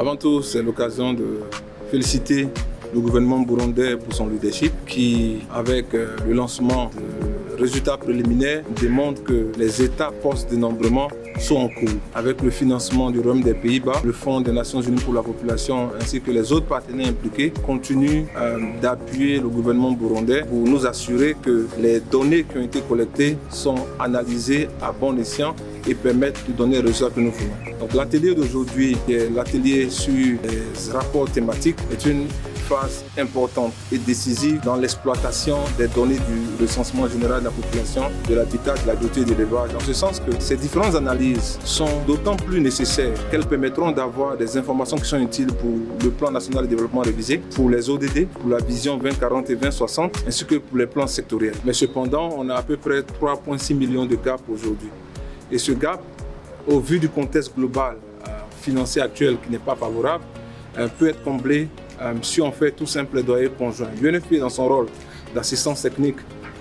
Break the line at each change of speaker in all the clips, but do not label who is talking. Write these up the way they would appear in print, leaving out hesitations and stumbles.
Avant tout, c'est l'occasion de féliciter le gouvernement burundais pour son leadership qui, avec le lancement de résultats préliminaires, démontre que les États post-dénombrement sont en cours. Avec le financement du Royaume des Pays-Bas, le Fonds des Nations Unies pour la population ainsi que les autres partenaires impliqués continuent d'appuyer le gouvernement burundais pour nous assurer que les données qui ont été collectées sont analysées à bon escient et permettent de donner les résultats que nous voulons. Donc l'atelier d'aujourd'hui, qui est l'atelier sur les rapports thématiques, est une phase importante et décisive dans l'exploitation des données du recensement général de la population, de l'habitat, de l'agriculture et de l'élevage. Dans ce sens que ces différentes analyses sont d'autant plus nécessaires qu'elles permettront d'avoir des informations qui sont utiles pour le plan national de développement révisé, pour les ODD, pour la vision 2040 et 2060, ainsi que pour les plans sectoriels. Mais cependant, on a à peu près 3,6 millions de gaps aujourd'hui. Et ce gap, au vu du contexte global financier actuel qui n'est pas favorable, peut être comblé si on fait tout simple plaidoyer conjoint. L'UNFPA, dans son rôle d'assistance technique,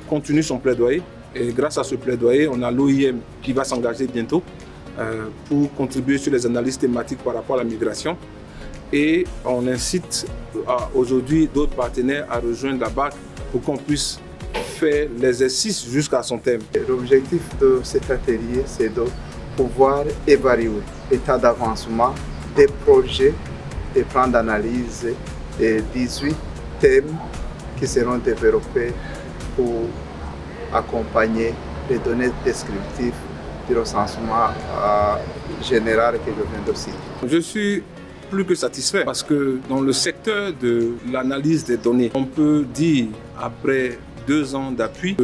continue son plaidoyer. Et grâce à ce plaidoyer, on a l'OIM qui va s'engager bientôt pour contribuer sur les analyses thématiques par rapport à la migration. Et on incite aujourd'hui d'autres partenaires à rejoindre la BAC pour qu'on puisse faire l'exercice jusqu'à son terme.
L'objectif de cet atelier, c'est de pouvoir évaluer l'état d'avancement des projets, des plans d'analyse des 18 thèmes qui seront développés pour accompagner les données descriptives du recensement général que je viens de citer.
Je suis plus que satisfait parce que dans le secteur de l'analyse des données, on peut dire après 2 ans d'appui,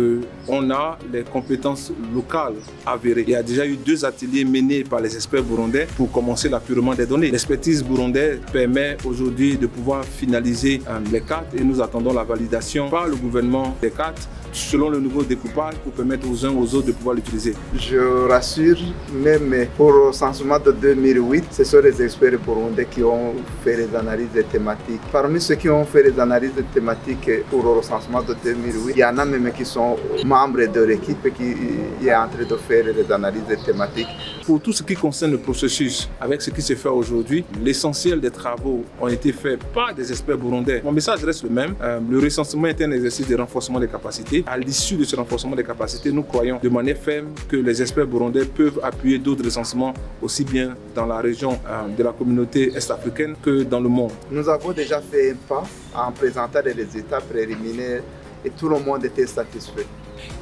on a les compétences locales avérées. Il y a déjà eu 2 ateliers menés par les experts burundais pour commencer l'appurement des données. L'expertise burundaise permet aujourd'hui de pouvoir finaliser les cartes et nous attendons la validation par le gouvernement des cartes selon le nouveau découpage pour permettre aux uns aux autres de pouvoir l'utiliser.
Je rassure, même pour le recensement de 2008, ce sont les experts burundais qui ont fait les analyses thématiques. Parmi ceux qui ont fait les analyses thématiques pour le recensement de 2008, il y en a même qui sont membres de l'équipe qui est en train de faire les analyses thématiques.
Pour tout ce qui concerne le processus, avec ce qui se fait aujourd'hui, l'essentiel des travaux ont été faits par des experts burundais. Mon message reste le même. Le recensement est un exercice de renforcement des capacités. À l'issue de ce renforcement des capacités, nous croyons de manière ferme que les experts burundais peuvent appuyer d'autres recensements aussi bien dans la région de la communauté est-africaine que dans le monde.
Nous avons déjà fait un pas en présentant les résultats préliminaires et tout le monde était satisfait.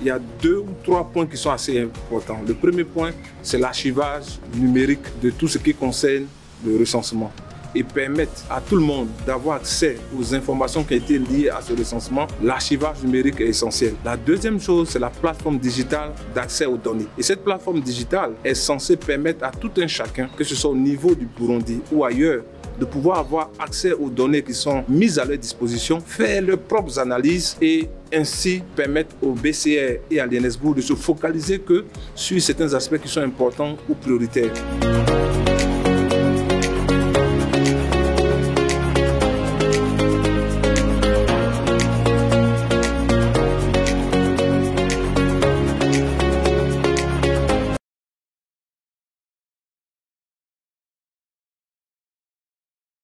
Il y a 2 ou 3 points qui sont assez importants. Le premier point, c'est l'archivage numérique de tout ce qui concerne le recensement et permettre à tout le monde d'avoir accès aux informations qui ont été liées à ce recensement. L'archivage numérique est essentiel. La deuxième chose, c'est la plateforme digitale d'accès aux données. Et cette plateforme digitale est censée permettre à tout un chacun, que ce soit au niveau du Burundi ou ailleurs, de pouvoir avoir accès aux données qui sont mises à leur disposition, faire leurs propres analyses et ainsi permettre au BCR et à l'INSBUR de se focaliser que sur certains aspects qui sont importants ou prioritaires.